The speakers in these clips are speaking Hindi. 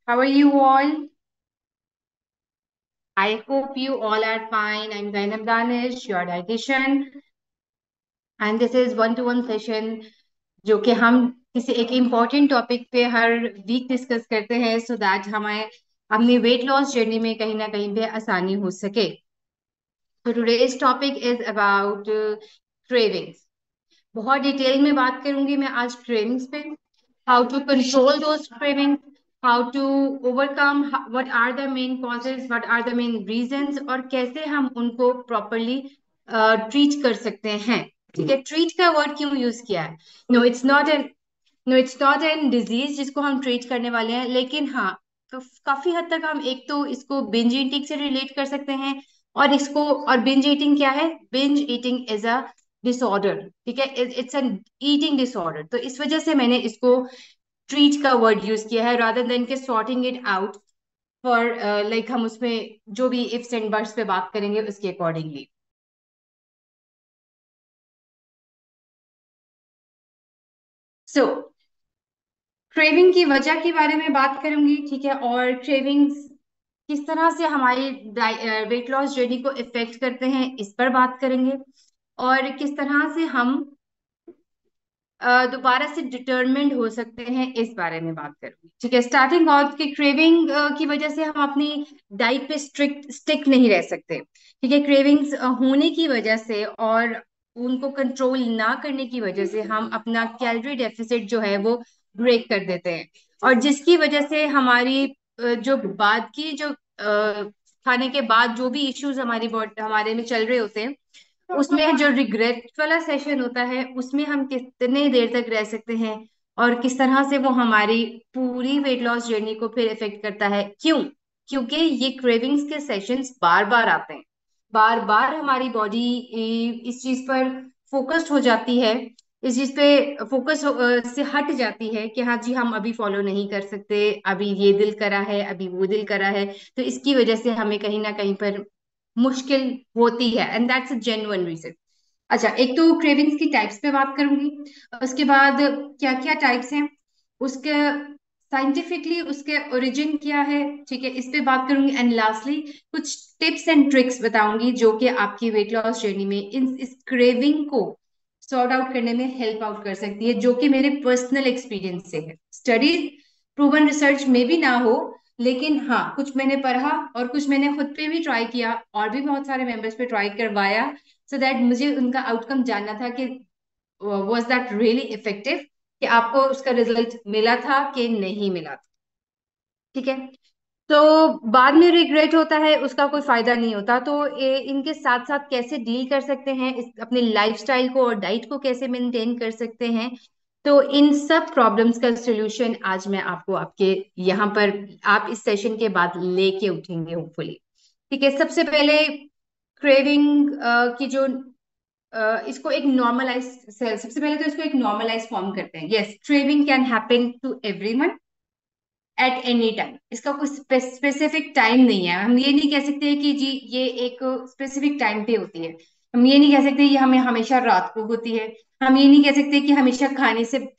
How are you all? I hope you all are fine. I'm Zainab Danish, your dietitian, and this is one to one session जो कि हम किसी एक इम्पोर्टेंट टॉपिक पे हर वीक डिस्कस करते हैं सो दैट हमें अपनी वेट लॉस जर्नी में कहीं ना कहीं पे आसानी हो सके। तो today's topic is about cravings. बहुत डिटेल में बात करूंगी मैं आज क्रेविंग्स पे। How to control those cravings, how to overcome, what are the main causes, what are the main reasons, और कैसे हम उनको प्रॉपरली ट्रीट कर सकते हैं। ठीक है, ट्रीट का वर्ड क्यों यूज किया है? No it's not an disease जिसको हम ट्रीट करने वाले हैं, लेकिन हाँ, तो काफी हद तक हम एक तो इसको बिंज ईटिंग से रिलेट कर सकते हैं। और बिंज ईटिंग क्या है? Binge eating is a disorder. ठीक है, इट्स एन ईटिंग डिसऑर्डर। तो इस वजह से मैंने इसको ट्रीट का वर्ड यूज किया है रादर देन के sorting it out for like हम उसमें जो भी इफ्स एंड बट्स पे बात करेंगे उसके अकॉर्डिंगली। सो क्रेविंग की वजह के बारे में बात करूंगी, ठीक है, और क्रेविंग्स किस तरह से हमारी वेट लॉस जर्नी को इफेक्ट करते हैं इस पर बात करेंगे। और किस तरह से हम दोबारा से डिटरमिन्ड हो सकते हैं इस बारे में बात करूंगी। ठीक है, स्टार्टिंग ऑफ की क्रेविंग की वजह से हम अपनी डाइट पे स्ट्रिक्ट स्टिक नहीं रह सकते। ठीक है, क्रेविंग्स होने की वजह से और उनको कंट्रोल ना करने की वजह से हम अपना कैलोरी डेफिसिट जो है वो ब्रेक कर देते हैं। और जिसकी वजह से हमारी जो बाद की जो खाने के बाद जो भी इश्यूज हमारी बॉडी हमारे में चल रहे होते हैं, उसमें जो रिग्रेट वाला सेशन होता है उसमें हम कितने देर तक रह सकते हैं और किस तरह से वो हमारी पूरी वेट लॉस जर्नी को फिर इफेक्ट करता है। क्यों? क्योंकि ये क्रेविंग्स के सेशंस बार बार आते हैं। बार बार हमारी बॉडी इस चीज पर फोकस्ड हो जाती है, इस चीज पे फोकस से हट जाती है कि हाँ जी हम अभी फॉलो नहीं कर सकते, अभी ये दिल करा है, अभी वो दिल करा है। तो इसकी वजह से हमें कहीं ना कहीं पर मुश्किल होती है, and that's a genuine reason. अच्छा, एक तो क्रेविंग्स की टाइप्स पे बात करूंगी, उसके बाद क्या क्या टाइप्स हैं, उसके साइंटिफिकली उसके ओरिजिन क्या है, ठीक है, इस पे बात करूंगी। एंड लास्टली कुछ टिप्स एंड ट्रिक्स बताऊंगी जो कि आपकी वेट लॉस जर्नी में इस क्रेविंग को सॉर्ट आउट करने में हेल्प आउट कर सकती है, जो कि मेरे पर्सनल एक्सपीरियंस से है। स्टडी प्रूवन रिसर्च में भी ना हो, लेकिन हाँ कुछ मैंने पढ़ा और कुछ मैंने खुद पे भी ट्राई किया और भी बहुत सारे मेंबर्स पे ट्राई करवाया, सो दैट मुझे उनका आउटकम जानना था कि वाज दैट रियली इफेक्टिव, कि आपको उसका रिजल्ट मिला था कि नहीं मिला था। ठीक है, तो बाद में रिग्रेट होता है उसका कोई फायदा नहीं होता। तो इनके साथ साथ कैसे डील कर सकते हैं, अपने लाइफस्टाइल को और डाइट को कैसे मेंटेन कर सकते हैं, तो इन सब प्रॉब्लम्स का सोल्यूशन आज मैं आपको आपके यहाँ पर आप इस सेशन के बाद लेके उठेंगे होपफुली। ठीक है, सबसे पहले क्रेविंग की जो इसको एक नॉर्मलाइज, सबसे पहले तो इसको एक नॉर्मलाइज फॉर्म करते हैं। Yes, craving can happen to everyone at any time. इसका कोई स्पेसिफिक टाइम नहीं है। हम ये नहीं कह सकते कि जी ये एक स्पेसिफिक टाइम पे होती है। हम ये नहीं कह सकते ये हमें हमेशा रात को होती है। हम ये नहीं कह सकते कि हमेशा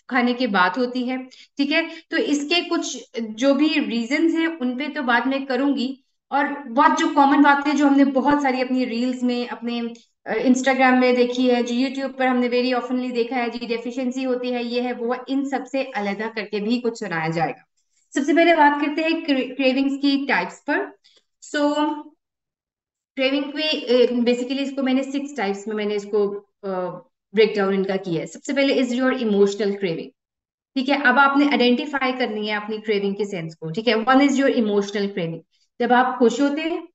खाने के बाद होती है। ठीक है, तो इसके कुछ जो भी रीजंस हैं उन पे तो बाद में करूंगी। और बहुत जो कॉमन बातें जो हमने बहुत सारी अपनी रील्स में, अपने इंस्टाग्राम में देखी है, जो यूट्यूब पर हमने वेरी ऑफनली देखा है, जी डेफिशिएंसी होती है, ये है वो है, इन सबसे अलग करके भी कुछ सुनाया जाएगा। सबसे पहले बात करते हैं क्रेविंग्स की टाइप्स पर। सो क्रेविंग पे बेसिकली इसको मैंने 6 टाइप्स में मैंने इसको ब्रेक डाउन इनका किया है। सबसे पहले इज योर इमोशनल क्रेविंग। ठीक है, अब आपने आइडेंटिफाई करनी है अपनी क्रेविंग के सेंस को। ठीक है, one is your emotional craving. जब आप खुश होते हैं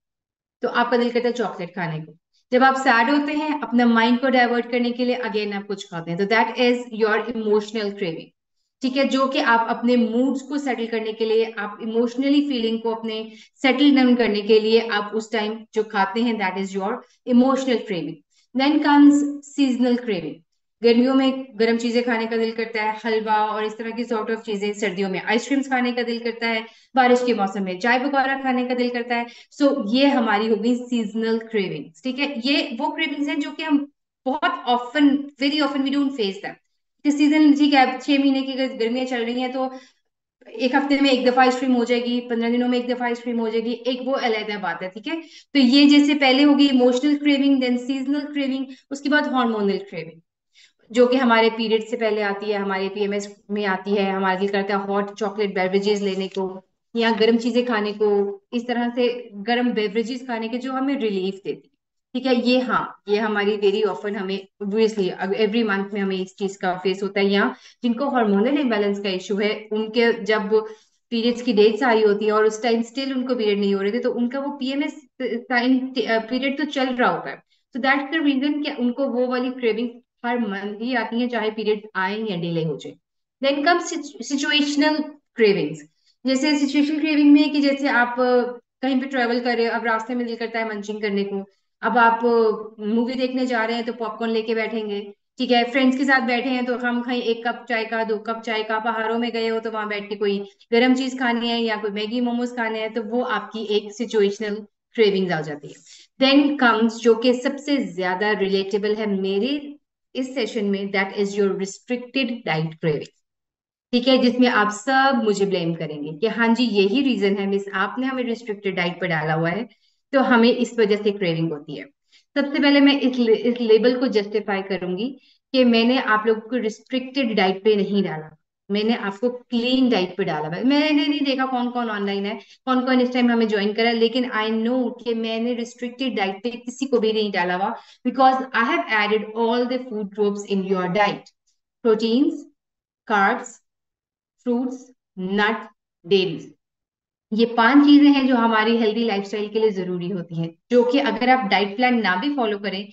तो आपका दिल करता है चॉकलेट खाने को। जब आप सैड होते हैं अपना माइंड को डाइवर्ट करने के लिए अगेन आप कुछ खाते हैं, तो that is your emotional craving. ठीक है, जो कि आप अपने मूड्स को सेटल करने के लिए, आप इमोशनली फीलिंग को अपने सेटल डाउन करने के लिए आप उस टाइम जो खाते हैं, that is your emotional craving. Then comes seasonal craving. गर्मियों में गर्म चीजें खाने का दिल करता है, हलवा और इस तरह की सॉर्ट ऑफ चीजें। सर्दियों में आइसक्रीम्स खाने का दिल करता है, बारिश के मौसम में चाय पकौड़ा खाने का दिल करता है। सो ये हमारी हो गई सीजनल क्रेविंग्स। ठीक है, ये वो क्रेविंग्स हैं जो कि हम बहुत often, very often we don't face them. Season ठीक है, 6 महीने की अगर गर्मियां चल रही हैं तो एक हफ्ते में एक दफा आइसक्रीम हो जाएगी, 15 दिनों में एक दफा आइसक्रीम हो जाएगी, एक वो अलग बात है, ठीक है। तो ये जैसे पहले होगी emotional craving, then seasonal craving, उसके बाद हार्मोनल क्रेविंग, जो कि हमारे पीरियड से पहले आती है, हमारे पीएमएस में आती है, हमारा दिल करता है हॉट चॉकलेट बेवरेजेस लेने को या गर्म चीजें खाने को, इस तरह से गर्म बेवरेजेस खाने के जो हमें रिलीफ देती है, ठीक है। ये हाँ, ये हमारी वेरी ऑफन हमें ऑब्वियसली एवरी मंथ में हमें इस चीज का फेस होता है, या जिनको हार्मोनल इम्बेलेंस का इशू है, उनके जब पीरियड्स की डेट्स आ रही होती है और उस टाइम स्टिल उनको पीरियड नहीं हो रहे थे, तो उनका वो पीएमएस टाइम पीरियड तो चल रहा होता है। तो दैट्स द रीजन कि उनको वो वाली क्रेविंग हर मंथ ही आती है, चाहे पीरियड आए या डिले हो जाए। Then come situational cravings. जैसे सिचुएशनल क्रेविंग में कि जैसे आप कहीं पे ट्रेवल कर रहे हो, अब रास्ते में दिल करता है मंचिंग करने को, अब आप मूवी देखने जा रहे हैं तो पॉपकॉर्न लेके बैठेंगे, ठीक है। फ्रेंड्स के साथ बैठे हैं तो हम कहीं 1 कप चाय का, 2 कप चाय का, पहाड़ों में गए हो तो वहां बैठ के कोई गर्म चीज खानी है या कोई मैगी मोमोज खाने हैं, तो वो आपकी एक सिचुएशनल क्रेविंग्स आ जाती है। देन कम्स जो कि सबसे ज्यादा रिलेटेबल है मेरे इस सेशन में, that is your restricted diet craving, ठीक है, जिसमें आप सब मुझे ब्लेम करेंगे कि हाँ जी यही रीजन है मिस, आपने हमें रिस्ट्रिक्टेड डाइट पर डाला हुआ है, तो हमें इस वजह से क्रेविंग होती है। सबसे पहले मैं इस लेबल को जस्टिफाई करूंगी कि मैंने आप लोगों को रिस्ट्रिक्टेड डाइट पे नहीं डाला, मैंने आपको क्लीन डाइट पे डाला है। मैंने नहीं देखा कौन कौन ऑनलाइन है, कौन कौन इस टाइम हमें ज्वाइन करा है, लेकिन आई नो कि मैंने रिस्ट्रिक्टेड डाइट पे किसी को भी नहीं डाला हुआ, because I have added all the food groups in your diet: proteins, carbs, fruits, nut, dairy. ये 5 चीजें हैं जो हमारी हेल्दी लाइफस्टाइल के लिए जरूरी होती हैं, जो कि अगर आप डाइट प्लान ना भी फॉलो करें,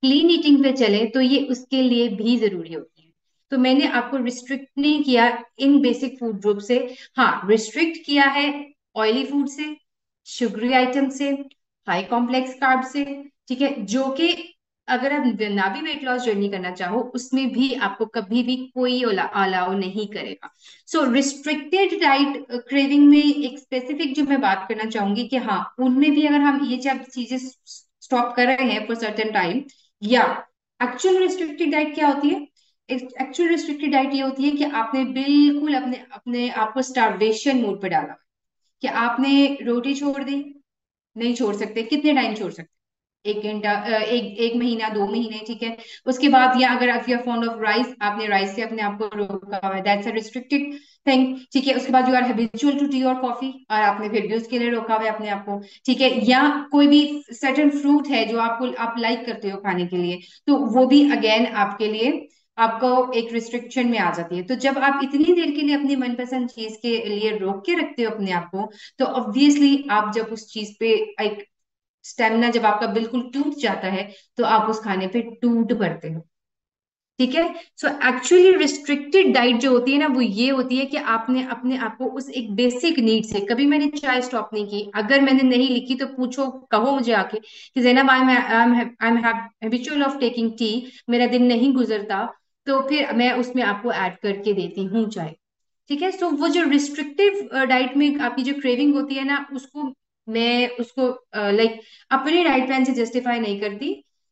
क्लीन ईटिंग पे चले, तो ये उसके लिए भी जरूरी होती है। तो मैंने आपको रिस्ट्रिक्ट नहीं किया इन बेसिक फूड ग्रुप से, हाँ रिस्ट्रिक्ट किया है ऑयली फूड से, शुगरी आइटम से, हाई कॉम्प्लेक्स कार्ब से, ठीक है, जो कि अगर आप ना भी वेट लॉस जर्नी करना चाहो उसमें भी आपको कभी भी कोई अलाउ नहीं करेगा। सो रिस्ट्रिक्टेड डाइट क्रेविंग में एक स्पेसिफिक जो मैं बात करना चाहूंगी कि हाँ, उनमें भी अगर हम ये सब चीजें स्टॉप कर रहे हैं फॉर सर्टेन टाइम, या एक्चुअल रिस्ट्रिक्टेड डाइट क्या होती है? एक्चुअल रिस्ट्रिक्टेड डाइट ये होती है कि आपने बिल्कुल अपने अपने आप को स्टारवेशन मोड पे डाला, कि आपने रोटी छोड़ दी, नहीं छोड़ सकते, कितने टाइम छोड़ सकते? 1 घंटा, एक महीना, 2 महीने, ठीक है। उसके बाद, या अगर आप you are fond of rice, आपने राइस से अपने आप को रोका हुआ है, दैट्स अ रिस्ट्रिक्टेड थिंग, ठीक है। उसके बाद you are habitual to tea और कॉफी, और आपने फिर भी उसके लिए रोका हुआ है अपने आप को, ठीक है। या कोई भी सर्टेन फ्रूट है जो आपको आप लाइक करते हो खाने के लिए, तो वो भी अगेन आपके लिए आपको एक रिस्ट्रिक्शन में आ जाती है। तो जब आप इतनी देर के लिए अपनी मनपसंद चीज के लिए रोक के रखते हो अपने आप को, तो ऑब्वियसली आप जब उस चीज पे एक स्टेमिना जब आपका बिल्कुल टूट जाता है, तो आप उस खाने पे टूट पड़ते हो, ठीक है। सो एक्चुअली रिस्ट्रिक्टेड डाइट जो होती है ना, वो ये होती है कि आपने अपने आप को उस एक बेसिक नीड से, कभी मैंने चाय स्टॉप नहीं की, अगर मैंने नहीं लिखी तो पूछो, कहो मुझे आके कि Zainab I am habitual of taking tea, मेरा दिन नहीं गुजरता, तो फिर मैं उसमें आपको ऐड करके देती हूँ चाय, ठीक है। सो वो जो रिस्ट्रिक्टिव डाइट में आपकी जो क्रेविंग होती है ना, उसको मैं उसको लाइक अपने डाइट प्लान से जस्टिफाई नहीं करती,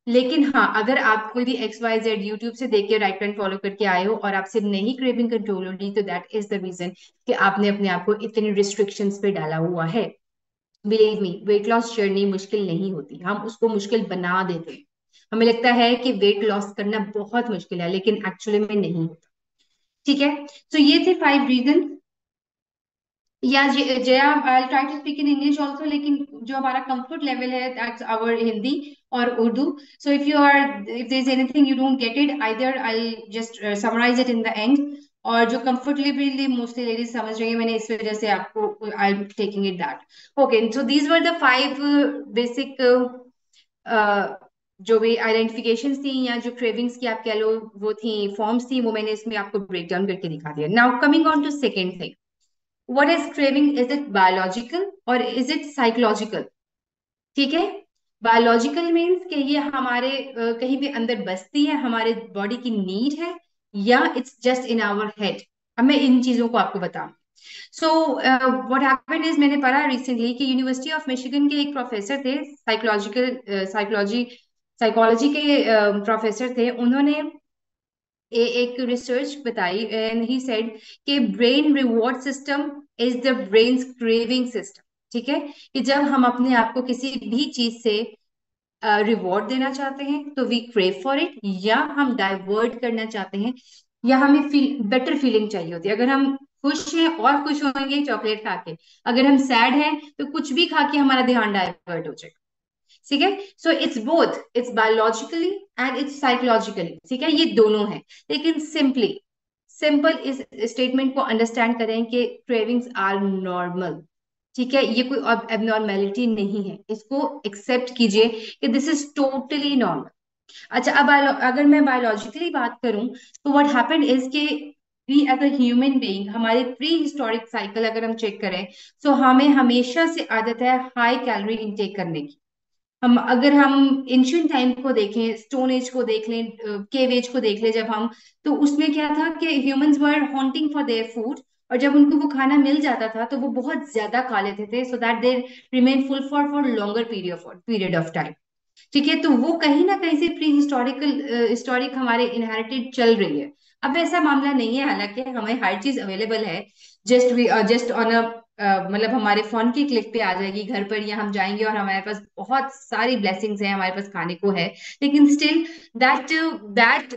लेकिन हाँ, अगर आप कोई भी XYZ यूट्यूब से देख के डाइट प्लान फॉलो करके आए हो और आपसे नहीं क्रेविंग कंट्रोल हो रही, तो दैट इज द रीजन कि आपने अपने आप को इतनी रिस्ट्रिक्शंस पे डाला हुआ है। Believe me, wait loss journey मुश्किल नहीं होती, हम उसको मुश्किल बना देते हैं। हमें लगता है कि वेट लॉस करना बहुत मुश्किल है, लेकिन एक्चुअली में नहीं होता, ठीक है। तो ये थे 5 रीजन। या जया, I try to speak in English also, लेकिन जो हमारा कंफर्ट लेवल है दैट्स आवर हिंदी और Urdu. So if there is anything you don't get it, either I just summarize it in the end, और जो कंफर्टेबली मोस्टली लेडीज समझ रही है, मैंने इस वजह से आपको I am taking it that. Okay, so these were the 5 basic जो भी आइडेंटिफिकेशन थी, या जो क्रेविंग्स की आप कह लो वो थी, फॉर्म्स थी, वो मैंने इसमें आपको ब्रेक डाउन करके दिखा दिया। Now coming on to second thing, what is craving? Is it biological or is it psychological? ठीक है। बायोलॉजिकल मीन्स कि ये हमारे कहीं भी अंदर बसती है, हमारे बॉडी की नीड है, या it's just in our head. अब मैं इन चीजों को आपको बताऊं। सो व्हाट हैपेंड इज, मैंने पढ़ा रिसेंटली कि यूनिवर्सिटी ऑफ मिशिगन के एक प्रोफेसर थे, साइकोलॉजी साइकोलॉजी के प्रोफेसर थे, उन्होंने एक रिसर्च बताई, एंड ही सेड कि brain reward system is the brains craving system. ठीक है, कि जब हम अपने आप को किसी भी चीज से रिवॉर्ड देना चाहते हैं तो वी क्रेव फॉर इट, या हम डाइवर्ट करना चाहते हैं, या हमें फील बेटर फीलिंग चाहिए होती है। अगर हम खुश हैं और खुश होंगे चॉकलेट खा के, अगर हम सैड हैं तो कुछ भी खा के हमारा ध्यान डाइवर्ट हो जाएगा। ठीक है, so it's both, it's biologically and it's psychologically. ठीक है, ये दोनों है। लेकिन सिंपल इस स्टेटमेंट को अंडरस्टैंड करें कि क्रेविंग्स आर नॉर्मल। ठीक है, ये कोई एबनॉर्मेलिटी नहीं है, इसको एक्सेप्ट कीजिए कि दिस इज टोटली नॉर्मल। अच्छा, अब अगर मैं बायोलॉजिकली बात करूं तो व्हाट हैपेंड इज के we as a human being, हमारे प्री हिस्टोरिक साइकिल अगर हम चेक करें तो हमें हमेशा से आदत है हाई कैलोरी इंटेक करने की। अगर हम एंशियंट टाइम को देखें, स्टोन एज को देख लें, केव एज को देख लें, जब हम, तो उसमें क्या था कि humans were haunting for their food, और जब उनको वो खाना मिल जाता था तो वो बहुत ज्यादा खा लेते थे, so that they remain full for longer period of time. ठीक है, तो वो कहीं ना कहीं से प्री हिस्टोरिक हमारे इनहेरिटेड चल रही है। अब ऐसा मामला नहीं है, हालांकि हमें हर चीज अवेलेबल है, जस्ट ऑन अ मतलब हमारे फोन की क्लिक पे आ जाएगी घर पर, या हम जाएंगे और हमारे पास बहुत सारी ब्लेसिंग्स हैं, हमारे पास खाने को है। लेकिन still that that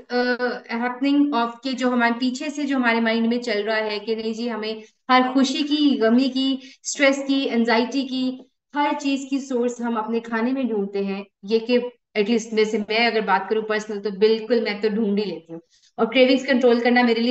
happening of के जो हमारे पीछे से जो हमारे माइंड में चल रहा है कि नहीं जी, हमें हर खुशी की, गमी की, स्ट्रेस की, एंजाइटी की, हर चीज की सोर्स हम अपने खाने में ढूंढते हैं। ये कि एटलीस्ट में से मैं अगर बात करूं पर्सनल, तो बिल्कुल मैं तो ढूंढ ही लेती हूँ। और क्रेविंग्स कंट्रोल करना मेरे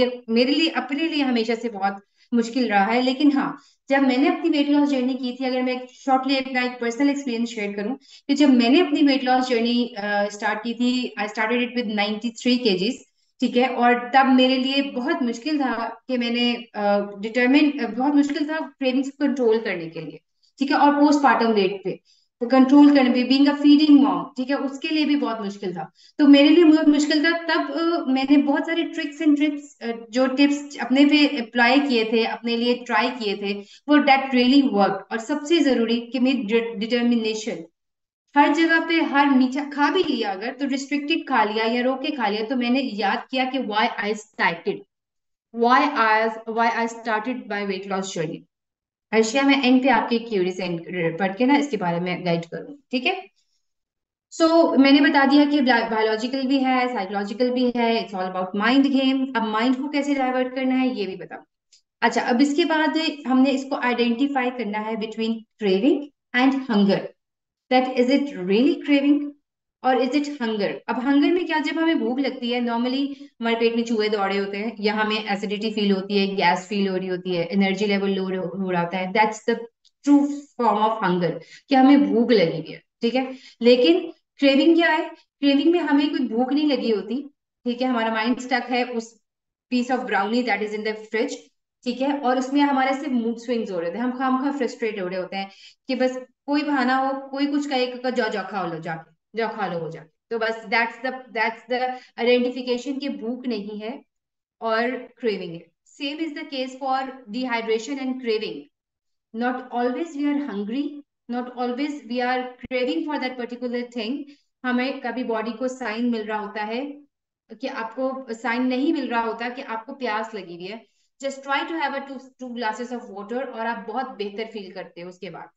लिए अपने लिए हमेशा से बहुत मुश्किल रहा है। लेकिन हाँ, जब मैंने अपनी वेट लॉस जर्नी की थी, अगर मैं शॉर्टली अपना एक पर्सनल एक्सपीरियंस शेयर करूं, कि जब मैंने अपनी वेट लॉस जर्नी स्टार्ट की थी, I started it with 93 kgs। ठीक है, और तब मेरे लिए बहुत मुश्किल था कि मैंने बहुत मुश्किल था क्रेविंग्स को कंट्रोल करने के लिए। ठीक है, और पोस्टपार्टम वेट पे तो कंट्रोल करने पे, बीइंग अ फीडिंग मॉम, ठीक है, उसके लिए भी बहुत मुश्किल था। तो मेरे लिए बहुत मुश्किल था तब। मैंने बहुत सारे ट्रिक्स एंड ट्रिप्स, जो टिप्स अपने पे अप्लाई किए थे, अपने लिए ट्राई किए थे, वो दैट रियली वर्क। और सबसे जरूरी कि मेरी डिटर्मिनेशन, हर जगह पे हर मीठा खा भी लिया अगर तो रिस्ट्रिक्टेड खा लिया या रोक के खा लिया, तो मैंने याद किया कि why I started my weight loss journey. Arshia, मैं एंड पे आपके क्यूरी से पढ़ के ना इसके बारे में गाइड करूँ, ठीक है। मैंने बता दिया कि बायोलॉजिकल भी है, साइकोलॉजिकल भी है, it's all about mind game. अब माइंड को कैसे डाइवर्ट करना है ये भी बताओ। अच्छा, अब इसके बाद हमने इसको आइडेंटिफाई करना है between craving and hunger, that is it really craving और इज इट हंगर। अब हंगर में क्या, जब हमें भूख लगती है नॉर्मली हमारे पेट में चूहे दौड़े होते हैं, या हमें एसिडिटी फील होती है, गैस फील हो रही होती है, एनर्जी लेवल लो हो रहा होता है, that's the true form of hunger, कि हमें भूख लगी हुई है। ठीक है, लेकिन क्रेविंग क्या है? क्रेविंग में हमें कोई भूख नहीं लगी होती। ठीक है, हमारा माइंड स्टक है उस piece of brownie that is in the fridge. ठीक है, और उसमें हमारे सिर्फ मूड स्विंग्स हो रहे थे, हम खामखा फ्रस्ट्रेट हो रहे होते हैं कि बस कोई बहाना हो, कोई कुछ कहे कि जाओ जाओ खा लो जाके, जाओ खा लो हो जाके। तो बस दैट्स द आइडेंटिफिकेशन की भूख नहीं है और क्रेविंग है। Same is the case for dehydration and craving. not always we are hungry, not always we are craving for that particular thing। हमें कभी बॉडी को साइन मिल रहा होता है कि आपको साइन नहीं मिल रहा होता कि आपको प्यास लगी हुई है। Just try to have a two glasses of water और आप बहुत बेहतर फील करते हो उसके बाद।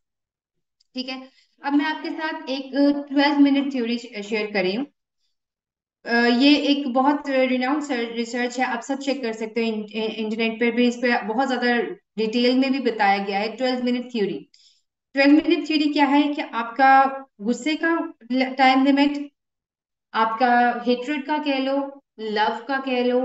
ठीक है, अब मैं आपके साथ एक 12 मिनट थ्योरी शेयर कर रही हूँ। ये एक बहुत रिनाउंड रिसर्च है, आप सब चेक कर सकते हो इंटरनेट पर भी, इस पे बहुत ज्यादा डिटेल में भी बताया गया है। 12 मिनट थ्योरी। 12 मिनट थ्योरी क्या है कि आपका गुस्से का टाइम लिमिट, आपका हेट्रेड का कह लो, लव का कह लो,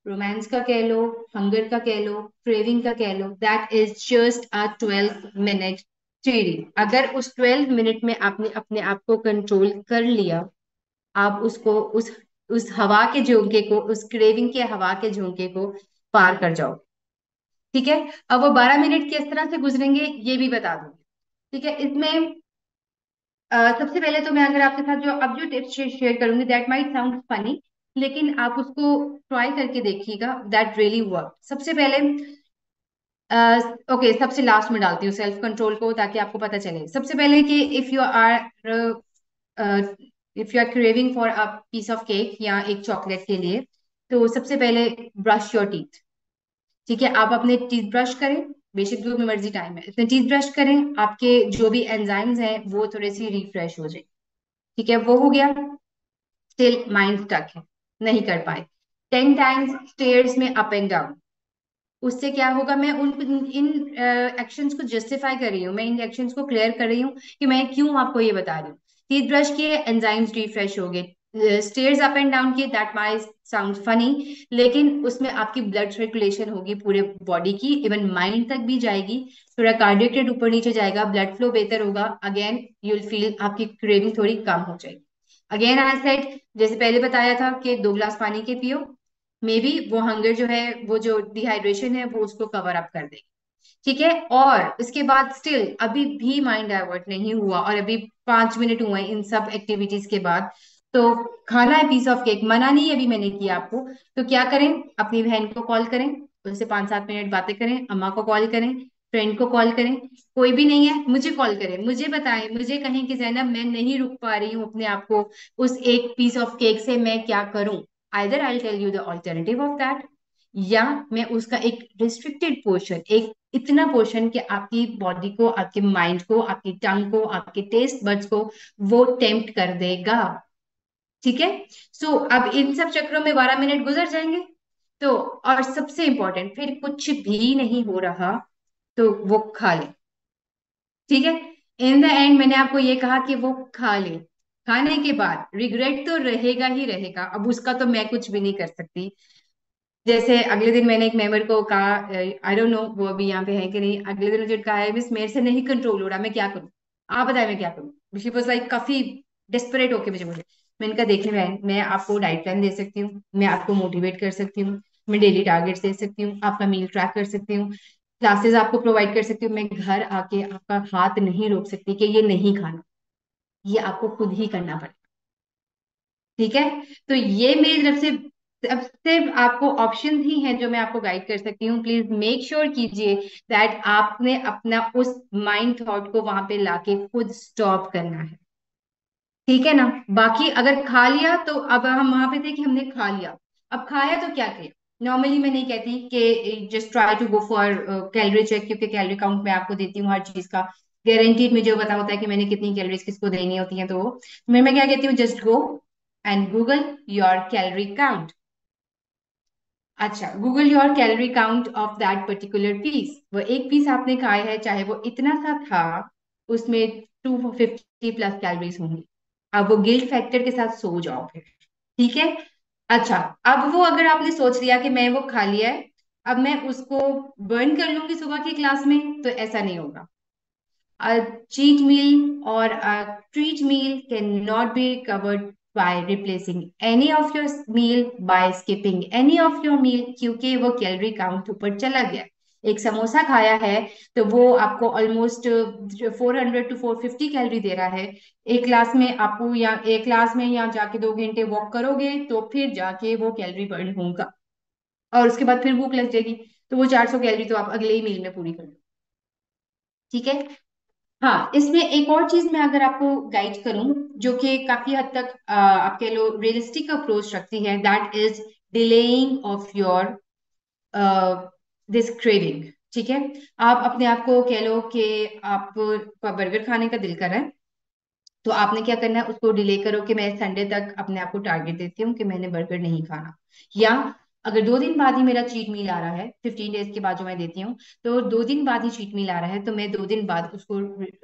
रोमांस का कह लो, हंगर का कह लो, क्रेविंग का कह लो, that is just a 12 minute theory. अगर उस 12 मिनट में आपने अपने आप को कंट्रोल कर लिया, आप उसको उस हवा के झोंके को, उस क्रेविंग के हवा के झोंके को पार कर जाओ। ठीक है, अब वो 12 मिनट किस तरह से गुजरेंगे ये भी बता दूंगी। ठीक है, इसमें सबसे पहले तो मैं अगर आपके साथ जो अब जो टिप्स शेयर करूंगी, दैट माइट साउंड फनी, लेकिन आप उसको ट्राई करके देखिएगा, दैट रियली वर्क। सबसे पहले ओके, सबसे लास्ट में डालती हूँ सेल्फ कंट्रोल को, ताकि आपको पता चले। सबसे पहले कि if you are craving for a piece of cake या एक चॉकलेट के लिए, तो सबसे पहले ब्रश योर टीथ। ठीक है, आप अपने टीथ ब्रश करें, बेशक जो भी मर्जी टाइम है, इतने टीथ ब्रश करें, आपके जो भी एंजाइम्स हैं वो थोड़े सी रिफ्रेश हो जाए। ठीक है, वो हो गया। स्टिल माइंड स्टक है, नहीं कर पाए। 10 टाइम्स स्टेयर्स में अप एंड डाउन। उससे क्या होगा, मैं उन इन एक्शंस को जस्टिफाई कर रही हूँ, मैं इन एक्शंस को क्लियर कर रही हूँ कि मैं क्यों आपको ये बता रही हूँ। टीथ ब्रश किए, एंजाइम्स रिफ्रेश हो गए। स्टेयर्स अप एंड डाउन किए, दैट माइट साउंड फनी, लेकिन उसमें आपकी ब्लड सर्कुलेशन होगी पूरे बॉडी की, इवन माइंड तक भी जाएगी। थोड़ा कार्डियक रेट ऊपर नीचे जाएगा, ब्लड फ्लो बेहतर होगा, अगेन यू विल फील आपकी क्रेविंग थोड़ी कम हो जाएगी। अगेन आई सेड, जैसे पहले बताया था कि 2 गिलास पानी के पियो, मे बी वो हंगर जो है, वो जो डिहाइड्रेशन है वो उसको कवर अप कर देगी। ठीक है, और इसके बाद स्टिल अभी भी माइंड डाइवर्ट नहीं हुआ और अभी 5 मिनट हुए इन सब एक्टिविटीज के बाद, तो खाना है पीस ऑफ केक, मना नहीं अभी मैंने किया आपको। तो क्या करें, अपनी बहन को कॉल करें, उससे 5-7 मिनट बातें करें, अम्मा को कॉल करें, फ्रेंड को कॉल करें, कोई भी नहीं है मुझे कॉल करें, मुझे बताएं, मुझे कहें कि जैनब मैं नहीं रुक पा रही हूँ अपने आप को उस एक पीस ऑफ केक से, मैं क्या करूं। Either I tell you the alternative of that, या मैं उसका एक रिस्ट्रिक्टेड पोर्शन, एक इतना पोर्शन कि आपकी बॉडी को, आपके माइंड को, आपकी टंग को, आपके टेस्ट बड्स को वो टेम्प्ट कर देगा। ठीक है, सो अब इन सब चक्रों में 12 मिनट गुजर जाएंगे। तो और सबसे इंपॉर्टेंट, फिर कुछ भी नहीं हो रहा तो वो खा ले। ठीक है, इन द एंड मैंने आपको ये कहा कि वो खा ले। खाने के बाद रिग्रेट तो रहेगा ही रहेगा, अब उसका तो मैं कुछ भी नहीं कर सकती। जैसे अगले दिन मैंने एक मेंबर को कहा, आई डोंट नो वो अभी यहाँ पे है कि नहीं, अगले दिन मुझे कहा है मिस मेरे से नहीं कंट्रोल हो रहा, मैं क्या करूँ, आप बताएं मैं क्या करूँ। शी वाज लाइक काफी डेस्परेट होके मुझे मुझे मैंने कहा देखिए मैं आपको डाइट प्लान दे सकती हूँ, मैं आपको मोटिवेट कर सकती हूँ, मैं डेली टारगेट्स दे सकती हूँ, आपका मील ट्रैक कर सकती हूँ, क्लासेस आपको प्रोवाइड कर सकती हूँ, मैं घर आके आपका हाथ नहीं रोक सकती कि ये नहीं खाना, ये आपको खुद ही करना पड़ेगा। ठीक है, तो ये मेरी तरफ से अब सिर्फ आपको ऑप्शन ही हैं जो मैं आपको गाइड कर सकती हूँ। प्लीज मेक श्योर कीजिए दैट आपने अपना उस माइंड थॉट को वहां पे लाके खुद स्टॉप करना है। ठीक है ना, बाकी अगर खा लिया तो अब हम वहां पे थे कि हमने खा लिया, अब खाया तो क्या किया। नॉर्मली मैं नहीं कहती कि just try to go for calorie check, क्योंकि कैलोरी काउंट मैं आपको देती हूँ हर चीज का, गारंटीड मुझे पता होता है कि मैंने कितनी कैलोरीज किसको देनी होती है। तो मैं क्या कहती हूँ, just go and Google your calorie count. अच्छा, Google your calorie count of that particular piece, वो एक पीस आपने खाया है चाहे वो इतना सा था, उसमें 250 प्लस कैलोरीज होंगी। अब वो गिल्ट फैक्टर के साथ सो जाओ फिर। ठीक है, अच्छा, अब वो अगर आपने सोच लिया कि मैं वो खा लिया है, अब मैं उसको बर्न कर लूंगी सुबह की क्लास में, तो ऐसा नहीं होगा। A cheat meal or a treat meal cannot be covered by replacing any of your meal by skipping any of your meal, क्योंकि वो कैलोरी काउंट ऊपर चला गया। एक समोसा खाया है तो वो आपको ऑलमोस्ट 400 to 450 कैलोरी दे रहा है। एक क्लास में आपको, या एक क्लास में या जाके 2 घंटे वॉक करोगे तो फिर जाके वो कैलोरी बर्न होगा, और उसके बाद फिर भूख लग जाएगी, तो वो 400 कैलोरी तो आप अगले ही मील में पूरी कर लो। ठीक है, हाँ, इसमें एक और चीज मैं अगर आपको गाइड करूं, जो कि काफी हद तक आप कह लो रियलिस्टिक अप्रोच रखती है, that is delaying of your this craving. ठीक है, आप अपने आप को कह लो कि आप बर्गर खाने का दिल कर रहा है, तो आपने क्या करना है, उसको डिले करो कि मैं संडे तक अपने आप को टारगेट देती हूँ कि मैंने बर्गर नहीं खाना। या अगर 2 दिन बाद ही मेरा चीट मील आ रहा है, 15 डेज के बाद जो मैं देती हूँ, तो 2 दिन बाद ही चीट मील आ रहा है, तो मैं 2 दिन बाद उसको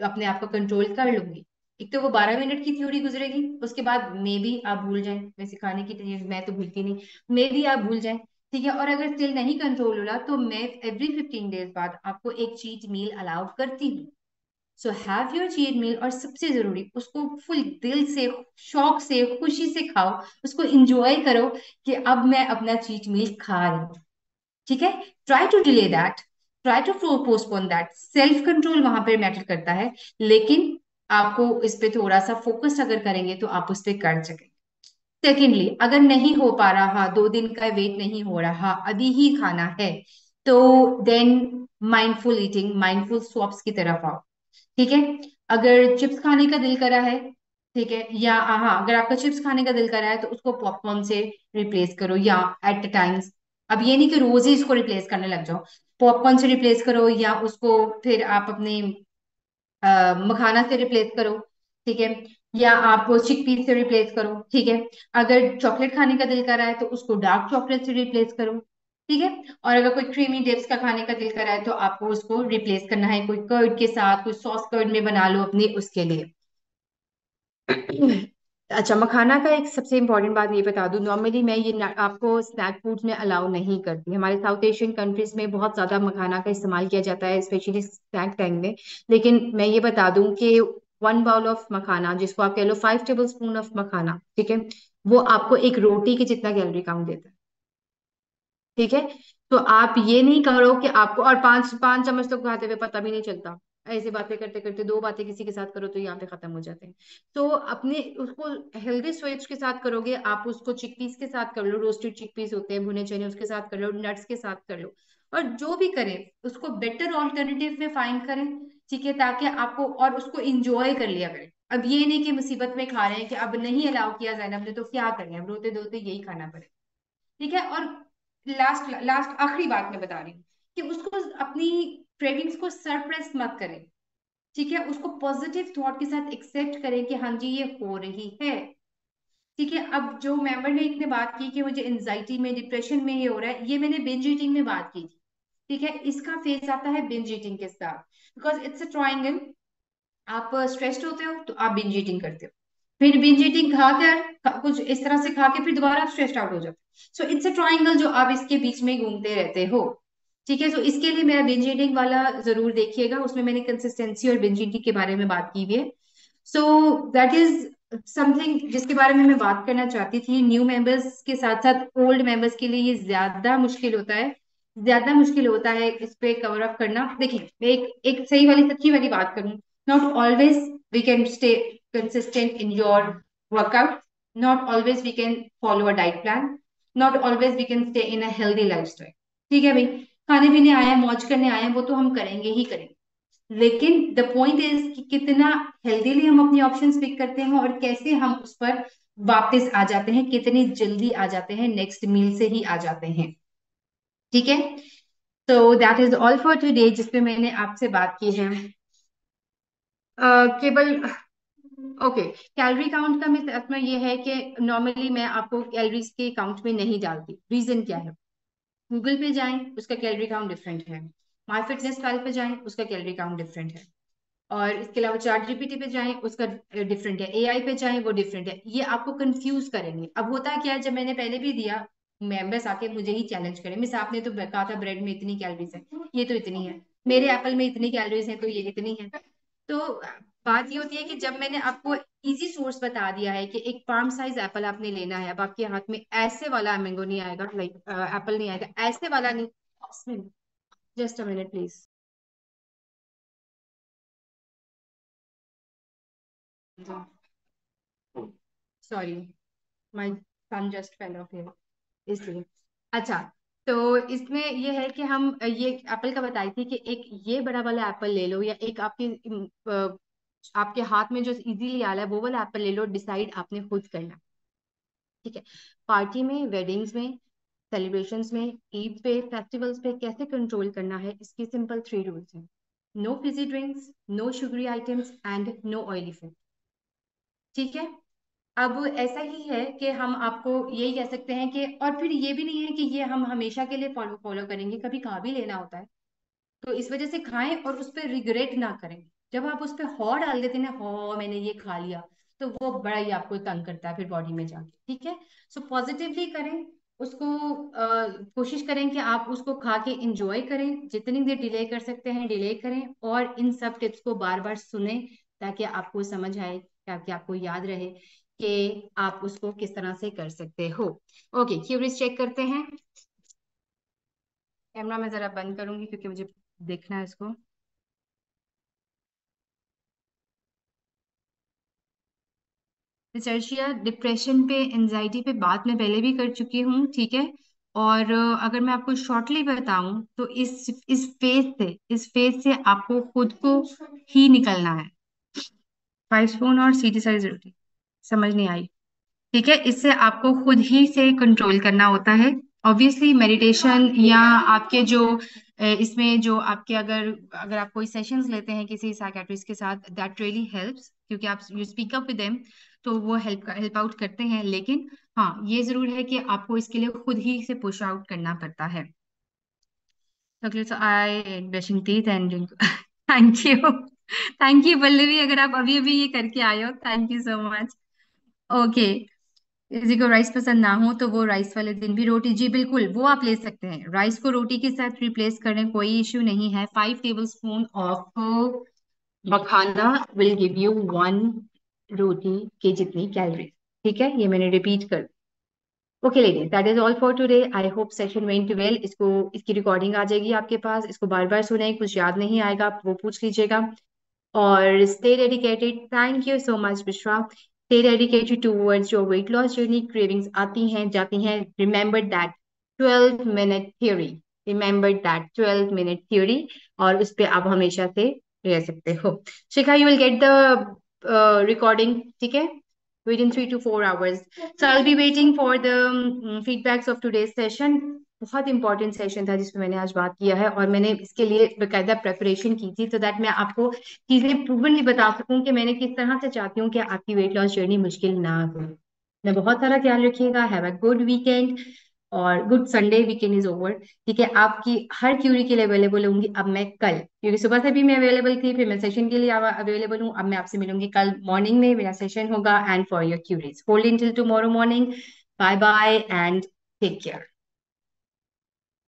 अपने आप को कंट्रोल कर लूंगी। एक तो वो 12 मिनट की थ्योरी गुजरेगी, उसके बाद मे बी आप भूल जाएं, वैसे खाने की चीज मैं तो भूलती नहीं, मे बी आप भूल जाएं। ठीक है, और अगर स्टिल नहीं कंट्रोल हो रहा तो मैं एवरी 15 डेज बाद आपको एक चीट मील अलाउ करती हूँ। So have your cheat meal, और सबसे जरूरी उसको फुल दिल से, शौक से, खुशी से खाओ, उसको इंजॉय करो कि अब मैं अपना चीट मील खा रही हूँ। ठीक है, try to delay that, try to postpone that, self control वहां पर मैटर करता है, लेकिन आपको इस पे थोड़ा सा फोकस अगर करेंगे तो आप उस पर कर सकेंगे। सेकेंडली, अगर नहीं हो पा रहा, 2 दिन का वेट नहीं हो रहा, अभी ही खाना है, तो then mindful eating, mindful swaps की तरफ आओ। ठीक है, अगर चिप्स खाने का दिल करा है, ठीक है, या हाँ, अगर आपका चिप्स खाने का दिल कर रहा है तो उसको पॉपकॉर्न से रिप्लेस करो, या एट टाइम्स। अब ये नहीं कि रोज ही इसको रिप्लेस करने लग जाओ। पॉपकॉर्न से रिप्लेस करो, या उसको फिर आप अपने मखाना से रिप्लेस करो। ठीक है, या आप चिकपीस से रिप्लेस करो। ठीक है, अगर चॉकलेट खाने का दिल कर रहा है तो उसको डार्क चॉकलेट से रिप्लेस करो। ठीक है, और अगर कोई क्रीमी डिप्स का खाने का दिल कर रहा है तो आपको उसको रिप्लेस करना है कोई कर्ड के साथ, कोई सॉस कर्ड में बना लो अपने उसके लिए। अच्छा, मखाना का एक सबसे इम्पोर्टेंट बात ये बता दूं, नॉर्मली मैं ये आपको स्नैक फूड्स में अलाउ नहीं करती। हमारे साउथ एशियन कंट्रीज में बहुत ज्यादा मखाना का इस्तेमाल किया जाता है, स्पेशली स्नैक टाइम में। लेकिन मैं ये बता दूं कि 1 बाउल ऑफ मखाना, जिसको आप कह लो 5 टेबल स्पून ऑफ मखाना, ठीक है, वो आपको एक रोटी के जितना कैलोरी काउंट देता है। ठीक है, तो आप ये नहीं करो कि आपको, और पांच पांच चम्मच तो खाते हुए पता भी नहीं चलता। ऐसे बातें करते करते दो बातें किसी के साथ करो तो यहाँ पे खत्म हो जाते हैं। तो अपने उसको हेल्दी स्वीट्स के साथ करोगे, आप उसको चिकपीस के साथ कर लो, रोस्टेड चिकपीस होते हैं भुने चने, उसके साथ कर लो, नट्स के साथ कर लो। और जो भी करें, उसको बेटर ऑल्टरनेटिव में फाइंड करें। ठीक है, ताकि आपको, और उसको इंजॉय कर लिया करें। अब ये नहीं कि मुसीबत में खा रहे हैं कि अब नहीं अलाउ किया जैनब ने तो क्या करें, अब रोते धोते यही खाना पड़े। ठीक है, और लास्ट लास्ट आखिरी बात मैं बता रही हूँ कि उसको अपनी क्रेविंग्स को सरप्रेस मत करें। ठीक है, उसको पॉजिटिव थॉट के साथ एक्सेप्ट करें कि हाँ जी ये हो रही है। ठीक है, अब जो मेंबर ने इतने बात की कि मुझे एंजाइटी में, डिप्रेशन में ये हो रहा है, ये मैंने बिंज ईटिंग में बात की थी। ठीक है, इसका फेस आता है बिंज ईटिंग के साथ, बिकॉज इट्स अ ट्राइंगल। आप स्ट्रेस्ड होते हो तो आप बिंज ईटिंग करते हो, फिर बिंज ईटिंग खाकर कुछ इस तरह से खा के फिर दोबारा आप स्ट्रेस्ड आउट हो जाते हो। सो इट्स अ ट्राइंगल जो आप इसके बीच में घूमते रहते हो। ठीक है, तो इसके लिए मेरा बिंज ईटिंग वाला जरूर देखिएगा, उसमें मैंने कंसिस्टेंसी और बिंज ईटिंग के बारे में बात की हुई है। सो दैट इज समथिंग जिसके बारे में मैं बात करना चाहती थी। न्यू मेंबर्स के साथ साथ ओल्ड मेंबर्स के लिए ये ज्यादा मुश्किल होता है, ज्यादा मुश्किल होता है इस पे कवर अप करना। देखिए, मैं एक एक सही वाली सच्ची वाली बात करूं, not always we can stay consistent in your workout, not always we can follow a diet plan, not always we can stay in a healthy lifestyle। ठीक है भाई, खाने पीने आए हैं, मौज करने आए हैं, वो तो हम करेंगे ही करेंगे। लेकिन द पॉइंट इज कि कितना हेल्दीली हम अपनी ऑप्शंस पिक करते हैं और कैसे हम उस पर वापस आ जाते हैं, कितनी जल्दी आ जाते हैं, नेक्स्ट मील से ही आ जाते हैं। ठीक है, तो that is all for today जिसपे मैंने आपसे बात की है। केवल ओके, कैलोरी काउंट का मिस में ये है कि नॉर्मली मैं आपको कैलोरीज के काउंट में नहीं डालती। रीजन क्या है? गूगल पे जाएं, उसका कैलोरी काउंट डिफरेंट है। माई फिटनेस पाल पे जाएं, उसका कैलोरी काउंट डिफरेंट है। और इसके अलावा चैट जीपीटी पे जाएं, उसका डिफरेंट है। एआई पे जाएं, वो डिफरेंट है। ये आपको कंफ्यूज करेंगे। अब होता क्या है, जब मैंने पहले भी दिया, मेंबर्स आके मुझे ही चैलेंज करें, मिस आपने तो कहा था ब्रेड में इतनी कैलोरीज है, ये तो इतनी है। मेरे एप्पल में इतनी कैलोरीज है तो ये इतनी है। तो बात ये होती है कि जब मैंने आपको इजी सोर्स बता दिया है कि एक पाम साइज एप्पल आपने लेना है, अब आपके हाथ में ऐसे वाला मैंगो नहीं आएगा, लाइक एप्पल नहीं आएगा, ऐसे वाला नहीं। Just a minute please. Sorry, my son just fell off here, इसलिए। अच्छा, तो इसमें ये है कि हम ये एप्पल का बताई थी कि एक ये बड़ा वाला एप्पल ले लो, या एक आपके हाथ में जो इजीली आ रहा है वो वाला एप्पल ले लो। डिसाइड आपने खुद करना। ठीक है, पार्टी में, वेडिंग्स में, सेलिब्रेशंस में, ईद पे, फेस्टिवल्स पे कैसे कंट्रोल करना है, इसकी सिंपल 3 रूल्स हैं। No fizzy drinks, no sugary items and no oily food. ठीक है, अब ऐसा ही है कि हम आपको यही कह सकते हैं कि, और फिर ये भी नहीं है कि ये हम हमेशा के लिए फॉलो फॉलो करेंगे, कभी खा भी लेना होता है। तो इस वजह से खाएं और उस पर रिग्रेट ना करें। जब आप उस पर हॉ डाल देते हैं ना, हॉ मैंने ये खा लिया, तो वो बड़ा ही आपको तंग करता है फिर बॉडी में जाके। ठीक है, सो पॉजिटिवली करें उसको। कोशिश करें कि आप उसको खा के इंजॉय करें, जितनी देर डिले कर सकते हैं डिले करें, और इन सब टिप्स को बार बार सुने ताकि आपको समझ आए, ताकि आपको याद रहे कि आप उसको किस तरह से कर सकते हो। ओके, क्यूरीज चेक करते हैं। कैमरा मैं जरा बंद करूंगी क्योंकि मुझे देखना है इसको। रिसर्चिया, डिप्रेशन पे, एंजाइटी पे बात मैं पहले भी कर चुकी हूँ। ठीक है, और अगर मैं आपको शॉर्टली बताऊं तो इस फेज से आपको खुद को ही निकलना है। 5 स्पून और सीटी साइज रोटी। समझ नहीं आई। ठीक है, इससे आपको खुद ही से कंट्रोल करना होता है। ऑब्वियसली मेडिटेशन या आपके जो इसमें जो आपके अगर अगर आप कोई सेशंस लेते हैं किसी साइकेट्रिस्ट के साथ, दैट रियली हेल्प्स, क्योंकि आप you speak up with them, तो वो हेल्प आउट करते हैं। लेकिन हाँ, ये जरूर है कि आपको इसके लिए खुद ही से पुश आउट करना पड़ता है। Chocolates I brushing teeth and thank you. Thank you Pallavi, अगर आप अभी अभी ये करके आए हो, thank you so much. Okay, किसी को राइस पसंद ना हो तो वो राइस वाले दिन भी रोटी, जी बिल्कुल, वो आप ले सकते हैं। राइस को रोटी के साथ रिप्लेस करें, कोई इश्यू नहीं है। 5 table spoon of makhana will give you 1 रोटी के जितनी कैलोरीज। ठीक है, ये मैंने रिपीट कर। Okay ladies, that is all for today. I hope session went well. इसको, इसकी रिकॉर्डिंग आ जाएगी आपके पास, इसको बार बार सुने, कुछ याद नहीं आएगा आप वो पूछ लीजिएगा। और stay dedicated. Thank you so much, Bishra. Stay dedicated towards your weight loss journey. Cravings आती हैं जाती हैं. Remember that 12-minute theory. Remember that 12-minute theory. और उस पे आप हमेशा से रह सकते हो। शिखा, you will get the recording. ठीक है? Within 3 to 4 hours. So I'll be waiting for the feedbacks of today's session. बहुत इंपॉर्टेंट सेशन था जिसमें मैंने आज बात किया है, और मैंने इसके लिए बेकायदा प्रेपरेशन की थी, तो दैट मैं आपको चीजें प्रूवनली बता सकूं कि मैंने किस तरह से चाहती हूँ कि आपकी वेट लॉस जर्नी मुश्किल ना हो। मैं बहुत सारा ख्याल रखिएगा। हैव अ गुड वीकेंड और good Sunday. Weekend is over. ठीक है, आपकी हर क्यूरी के लिए अवेलेबल होंगी अब मैं कल, क्योंकि सुबह से भी मैं अवेलेबल थी, फिर मैं सेशन के लिए अवेलेबल हूँ। अब मैं आपसे मिलूंगी कल मॉर्निंग में, मेरा सेशन होगा। And for your queries hold till tomorrow morning. Bye bye and take care.